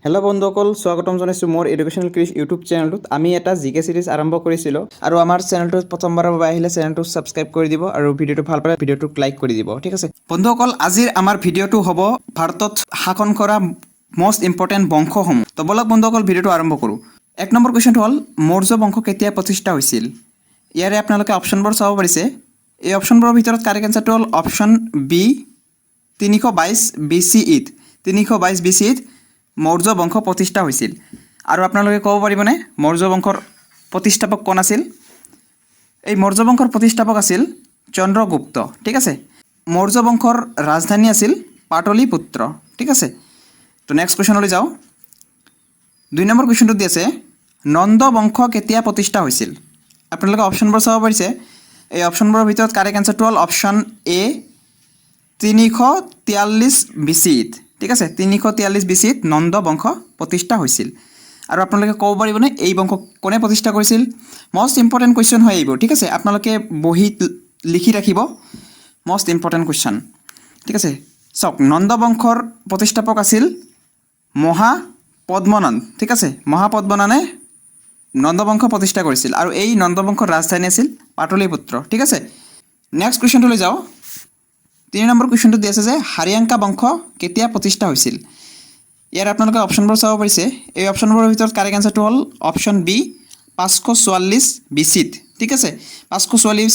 Hello' বন্ধুসকল, স্বাগতম জনাইছোঁ মোৰ এডুকেশ্যনেল ক্ৰিছ ইউটিউব চেনেলটোত। আমি এটা জিকে চিৰিজ আৰম্ভ কৰিছিলোঁ আৰু আমাৰ চেনেলটোত প্ৰথমবাৰৰ বাবে আহিলে চেনেলটো ছাবস্ক্ৰাইব কৰি দিব আৰু ভিডিঅ'টো ভাল পালে ভিডিঅ'টোক লাইক কৰি দিব। ঠিক আছে বন্ধুসকল, আজিৰ আমাৰ ভিডিঅ'টো হ'ব ভাৰতত শাসন কৰা মষ্ট ইম্পৰ্টেণ্ট বংশসমূহ। তো বলক বন্ধুসকল ভিডিঅ'টো আৰম্ভ কৰোঁ। 1 নম্বৰ কুৱেশ্যনটো হ'ল মৌৰ্য বংশ কেতিয়া প্ৰতিষ্ঠা হৈছিল? ইয়াৰে আপোনালোকে অপশ্যনবোৰ চাব পাৰিছে। এই অপশ্যনবোৰৰ ভিতৰত কাৰেক্ট এনচাৰটো হ'ল অপশ্যন বি 322 BCE-ত 322 BCE-ত মৌৰ্য বংশ প্ৰতিষ্ঠা হৈছিল। আৰু আপোনালোকে ক'ব পাৰিবনে মৌৰ্য বংশৰ প্ৰতিষ্ঠাপক কোন আছিল? এই মৌৰ্য বংশৰ প্ৰতিষ্ঠাপক আছিল চন্দ্ৰগুপ্ত। ঠিক আছে, মৌৰ্য বংশৰ ৰাজধানী আছিল পাটলিপুত্ৰ। ঠিক আছে, তো নেক্সট কুৱেশ্যনলৈ যাওঁ। 2 নম্বৰ কুৱেশ্যনটো দি আছে নন্দ বংশ কেতিয়া প্ৰতিষ্ঠা হৈছিল? আপোনালোকে অপশ্যনবোৰ চাব পাৰিছে। এই অপশ্যনবোৰৰ ভিতৰত কাৰেক্ট এনচাৰটো হ'ল অপশ্যন এ 343 BCE-ত। ঠিক আছে, 343 BCE-ত নন্দ বংশ প্ৰতিষ্ঠা হৈছিল। আৰু আপোনালোকে ক'ব পাৰিবনে এই বংশ কোনে প্ৰতিষ্ঠা কৰিছিল? মষ্ট ইম্পৰ্টেণ্ট কুৱেশ্যন হয় এইবোৰ। ঠিক আছে, আপোনালোকে বহীত লিখি ৰাখিব, মষ্ট ইম্পৰ্টেণ্ট কুৱেশ্যন। ঠিক আছে, চাওক নন্দ বংশৰ প্ৰতিষ্ঠাপক আছিল মহাপদ্মনন্দ। ঠিক আছে, মহাপদ্মনন্দে নন্দ বংশ প্ৰতিষ্ঠা কৰিছিল আৰু এই নন্দ বংশৰ ৰাজধানী আছিল পাটলিপুত্ৰ। ঠিক আছে, নেক্সট কুৱেশ্যনটোলৈ যাওঁ। 3 নম্বৰ কুৱেশ্যনটো দি আছে যে হাৰিয়াংকা বংশ কেতিয়া প্ৰতিষ্ঠা হৈছিল? ইয়াৰ আপোনালোকে অপশ্যনবোৰ চাব পাৰিছে। এই অপশ্যনবোৰৰ ভিতৰত কাৰেক্ট এনচাৰটো হ'ল অপশ্যন বি 544 BCE-ত। ঠিক আছে, 544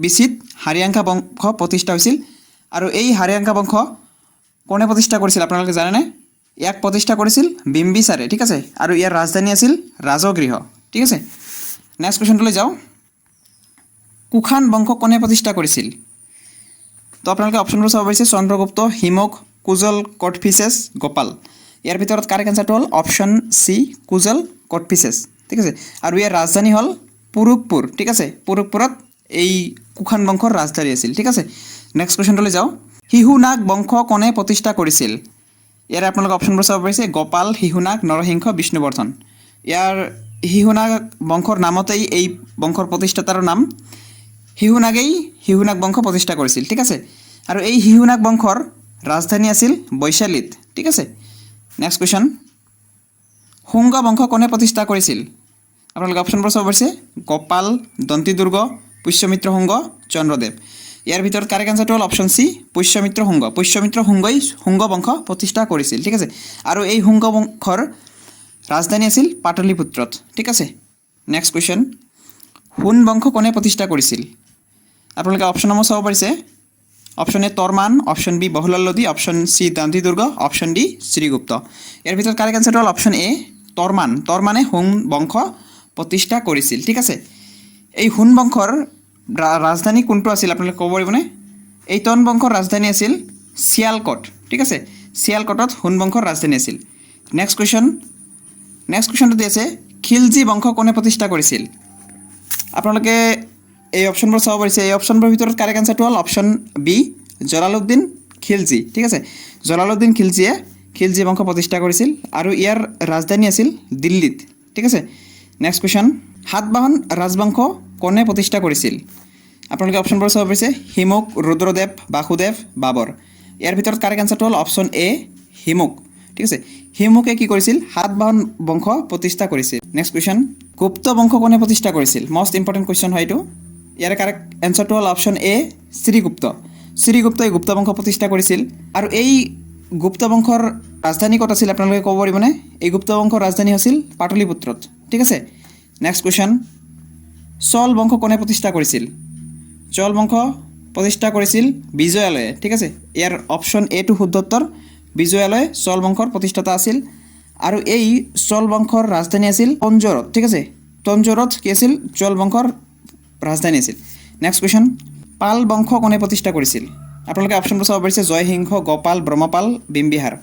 BCE-ত হাৰিয়াংকা বংশ প্ৰতিষ্ঠা হৈছিল। আৰু এই হাৰিয়াংকা বংশ কোনে প্ৰতিষ্ঠা কৰিছিল আপোনালোকে জানেনে? ইয়াক প্ৰতিষ্ঠা কৰিছিল বিম্বিসাৰে। ঠিক আছে, আৰু ইয়াৰ ৰাজধানী আছিল ৰাজগৃহ। ঠিক আছে, নেক্সট কুৱেশ্যনটোলৈ যাওঁ। কুষাণ বংশ কোনে প্ৰতিষ্ঠা কৰিছিল? তো আপোনালোকে অপশ্যনবোৰ চাব পাৰিছে চন্দ্ৰগুপ্ত, হিমুক, কুজল, কটফিচেছ, গোপাল। ইয়াৰ ভিতৰত কাৰেক্ট এনচাৰটো হ'ল অপশ্যন চি কুজল কটফিচেছ। ঠিক আছে, আৰু ইয়াৰ ৰাজধানী হ'ল পুৰুকপুৰ। ঠিক আছে, পুৰুকপুৰত এই কুষাণ বংশৰ ৰাজধানী আছিল। ঠিক আছে, নেক্সট কুৱেশ্যনটোলৈ যাওঁ। শিশুনাগ বংশ কোনে প্ৰতিষ্ঠা কৰিছিল? ইয়াৰ আপোনালোকে অপশ্যনবোৰ চাব পাৰিছে গোপাল, শিশুনাগ, নৰসিংহ, বিষ্ণুবৰ্ধন। ইয়াৰ শিশুনাগ বংশৰ নামতেই এই বংশৰ প্ৰতিষ্ঠাতাৰ নাম। শিশুনাগ বংশ প্ৰতিষ্ঠা কৰিছিল। ঠিক আছে, আৰু এই শিশুনাগ বংশৰ ৰাজধানী আছিল বৈশালীত। ঠিক আছে, নেক্সট কুৱেশ্যন। শুংগ বংশ কোনে প্ৰতিষ্ঠা কৰিছিল? আপোনালোকে অপশ্যনবোৰ চাব পাৰিছে গোপাল, দন্তিদুৰ্গ, পুষ্যমিত্ৰ শুংগ, চন্দ্ৰদেৱ। ইয়াৰ ভিতৰত কাৰেক্ট এনচাৰটো হ'ল অপশ্যন চি পুষ্যমিত্ৰ শুংগ। পুষ্যমিত্ৰ শুংগই শুংগ বংশ প্ৰতিষ্ঠা কৰিছিল। ঠিক আছে, আৰু এই শুংগ বংশৰ ৰাজধানী আছিল পাটলিপুত্ৰত। ঠিক আছে, নেক্সট কুৱেশ্যন। হুন বংশ কোনে প্ৰতিষ্ঠা কৰিছিল? আপোনালোকে অপশ্যনসমূহ চাব পাৰিছে। Option A Toraman, option B বহলালদি, option C Dantidurga, option D Srigupta. ইয়াৰ ভিতৰত কাৰেক্ট এনচাৰটো হ'ল অপশ্যন এ তৰমান। তৰমানে হুন বংশ প্ৰতিষ্ঠা কৰিছিল। ঠিক আছে, এই হুন বংশৰ ৰাজধানী কোনটো আছিল আপোনালোকে ক'ব পাৰিবনে? এই তন বংশৰ ৰাজধানী আছিল চিয়ালকট। ঠিক আছে, চিয়ালকটত হুন বংশৰ ৰাজধানী আছিল। নেক্সট কুৱেশ্যনটো দি আছে খিলজী বংশ কোনে প্ৰতিষ্ঠা কৰিছিল? আপোনালোকে এই অপশ্যনবোৰ চাব পাৰিছে। এই অপশ্যনবোৰৰ ভিতৰত কাৰেক্ট এনচাৰটো হ'ল অপশ্যন বি জলালুদ্দিন খিলজী। ঠিক আছে, জলালুদ্দিন খিলজীয়ে খিলজী বংশ প্ৰতিষ্ঠা কৰিছিল আৰু ইয়াৰ ৰাজধানী আছিল দিল্লীত। ঠিক আছে, নেক্সট কুৱেশ্যন। সাতবাহন ৰাজবংশ কোনে প্ৰতিষ্ঠা কৰিছিল? আপোনালোকে অপশ্যনবোৰ চাব পাৰিছে হিমুক, ৰুদ্ৰদেৱ, বাসুদেৱ, বাবৰ। ইয়াৰ ভিতৰত কাৰেক্ট এনচাৰটো হ'ল অপশ্যন এ হিমুক। ঠিক আছে, হিমুকে কি কৰিছিল? সাতবাহন বংশ প্ৰতিষ্ঠা কৰিছিল। Next question. গুপ্ত বংশ কোনে প্ৰতিষ্ঠা কৰিছিল? মষ্ট ইম্পৰ্টেণ্ট কুৱেশ্যন হয় এইটো। ইয়াৰ কাৰেক্ট এনচাৰটো হ'ল অপশ্যন এ শ্ৰীগুপ্ত। শ্ৰীগুপ্তই গুপ্ত বংশ প্ৰতিষ্ঠা কৰিছিল আৰু এই গুপ্ত বংশৰ ৰাজধানী ক'ত আছিল আপোনালোকে ক'ব পাৰিবনে? এই গুপ্ত বংশৰ ৰাজধানী আছিল পাটলিপুত্ৰত। ঠিক আছে, নেক্সট কুৱেশ্যন। চল বংশ কোনে প্ৰতিষ্ঠা কৰিছিল? চল বংশ প্ৰতিষ্ঠা কৰিছিল বিজয়ালয়ে। ঠিক আছে, ইয়াৰ অপশ্যন এ টো শুদ্ধ উত্তৰ। বিজয়ালয় চল বংশৰ প্ৰতিষ্ঠাতা আছিল আৰু এই চল বংশৰ ৰাজধানী আছিল তঞ্জোৰত। ঠিক আছে, তঞ্জোৰত কি আছিল? চল বংশৰ ৰাজধানী আছিল। Next question. পাল বংশ কোনে প্ৰতিষ্ঠা কৰিছিল? আপোনালোকে অপশ্যনবোৰ চাব পাৰিছে জয়সিংহ, গোপাল, ব্ৰহ্মপাল, বিম্বিহাৰ।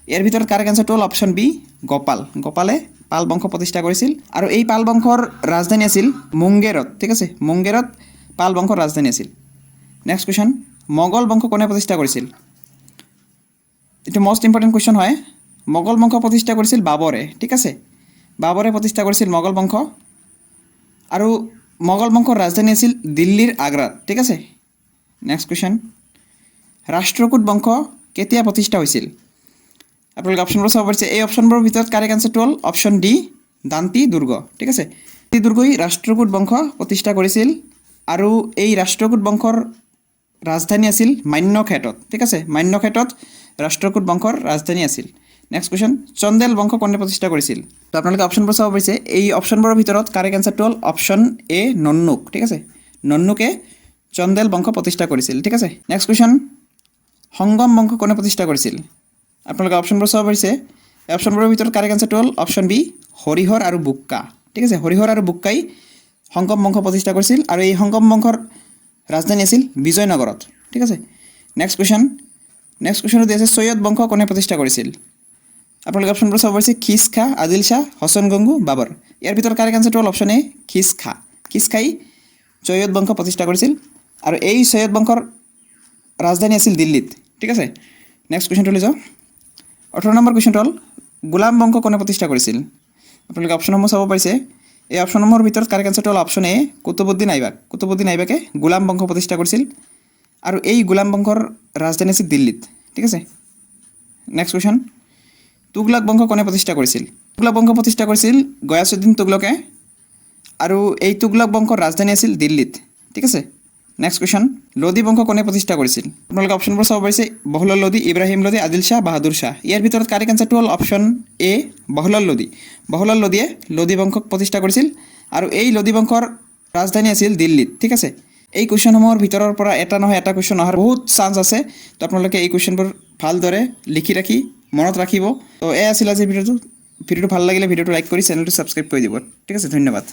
ইয়াৰ ভিতৰত কাৰেক্ট এনচাৰটো হ'ল অপশ্যন বি গোপাল। গোপালে পাল বংশ প্ৰতিষ্ঠা কৰিছিল আৰু এই পাল বংশৰ ৰাজধানী আছিল মুংগেৰত। ঠিক আছে, মুংগেৰত পাল বংশৰ ৰাজধানী আছিল। Next question. মোগল বংশ কোনে প্ৰতিষ্ঠা কৰিছিল? এইটো মষ্ট ইম্পৰ্টেণ্ট কুৱেশ্যন হয়। মোগল বংশ প্ৰতিষ্ঠা কৰিছিল বাবৰে। ঠিক আছে, বাবৰে প্ৰতিষ্ঠা কৰিছিল মোগল বংশ আৰু মোগল বংশৰ ৰাজধানী আছিল দিল্লীৰ আগ্ৰাত। ঠিক আছে, নেক্সট কুৱেশ্যন। ৰাষ্ট্ৰকূট বংশ কেতিয়া প্ৰতিষ্ঠা হৈছিল? আপোনালোকে অপশ্যনবোৰ চাব পাৰিছে এই অপশ্যনবোৰৰ ভিতৰত কাৰেক্ট আনচাৰটো হ'ল অপশ্যন ডি দান্তি দুৰ্গ ঠিক আছে দান্তি দুৰ্গই ৰাষ্ট্ৰকূট বংশ প্ৰতিষ্ঠা কৰিছিল আৰু এই ৰাষ্ট্ৰকূট বংশৰ ৰাজধানী আছিল মান্যক্ষেত্ৰত ঠিক আছে মান্যক্ষেত্ৰত ৰাষ্ট্ৰকূট বংশৰ ৰাজধানী আছিল নেক্সট কুৱেশ্যন চন্দেল বংশ কোনে প্ৰতিষ্ঠা কৰিছিল তো আপোনালোকে অপশ্যনবোৰ চাব পাৰিছে এই অপশ্যনবোৰৰ ভিতৰত কাৰেক্ট আনচাৰটো হ'ল অপশ্যন এ নন্নুক ঠিক আছে নন্নুকে চন্দেল বংশ প্ৰতিষ্ঠা কৰিছিল ঠিক আছে নেক্সট কুৱেশ্যন সংগম বংশ কোনে প্ৰতিষ্ঠা কৰিছিল আপোনালোকে অপশ্যনবোৰ চাব পাৰিছে এই অপশ্যনবোৰৰ ভিতৰত কাৰেক্ট আনচাৰটো হ'ল অপশ্যন বি হৰিহৰ আৰু বুক্কা ঠিক আছে হৰিহৰ আৰু বুক্কাই সংগম বংশ প্ৰতিষ্ঠা কৰিছিল আৰু এই সংগম বংশৰ ৰাজধানী আছিল বিজয়নগৰত ঠিক আছে নেক্সট কুৱেশ্যনটো দি আছে চৈয়দ বংশ কোনে প্ৰতিষ্ঠা কৰিছিল আপোনালোকে অপশ্যনবোৰ চাব পাৰিছে খিচ খা আদিল শ্বাহ হছন গংগু বাবৰ ইয়াৰ ভিতৰত কাৰেক্ট আনচাৰটো হ'ল অপশ্যন এ খিচ খাই চৈয়দ বংশ প্ৰতিষ্ঠা কৰিছিল আৰু এই চৈয়দ বংশৰ ৰাজধানী আছিল দিল্লীত ঠিক আছে নেক্সট কুৱেশ্যনটো লৈ যাওঁ 18 নম্বৰ কুৱেশ্যনটো হ'ল গোলাম বংশ কোনে প্ৰতিষ্ঠা কৰিছিল আপোনালোকে অপশ্যনসমূহ চাব পাৰিছে এই অপশ্যনসমূহৰ ভিতৰত কাৰেক্ট আনচাৰটো হ'ল অপশ্যন এ কুতুবুদ্দিন আইবাকে গোলাম বংশ প্ৰতিষ্ঠা কৰিছিল আৰু এই গোলাম বংশৰ ৰাজধানী আছিল দিল্লীত ঠিক আছে নেক্সট কুৱেশ্যন তুগলক বংশ কোনে প্ৰতিষ্ঠা কৰিছিল তুগলক বংশ প্ৰতিষ্ঠা কৰিছিল গয়াসুদ্দিন তুগলকে আৰু এই তুগলক বংশৰ ৰাজধানী আছিল দিল্লীত ঠিক আছে নেক্সট কুৱেশ্যন লোধি বংশ কোনে প্ৰতিষ্ঠা কৰিছিল আপোনালোকে অপশ্যনবোৰ চাব পাৰিছে বহলল লোধি ইব্ৰাহিম লোধি আদিল শ্বাহ বাহাদুৰ শ্বাহ ইয়াৰ ভিতৰত কাৰেক্ট আনচাৰটো হ'ল অপশ্যন এ বহলল লোধিয়ে লোধি বংশক প্ৰতিষ্ঠা কৰিছিল আৰু এই লোধি বংশৰ ৰাজধানী আছিল দিল্লীত ঠিক আছে এই কুৱেশ্যনসমূহৰ ভিতৰৰ পৰা এটা নহয় এটা কুৱেশ্যন অহাৰ বহুত চান্স আছে তো আপোনালোকে এই কুৱেশ্যনবোৰ ভালদৰে লিখি ৰাখি মনত ৰাখিব তো এই আছিল আজিৰ ভিডিঅ'টো ভাল লাগিলে ভিডিঅ'টো লাইক কৰি চেনেলটো ছাবস্ক্ৰাইব কৰি দিব ঠিক আছে ধন্যবাদ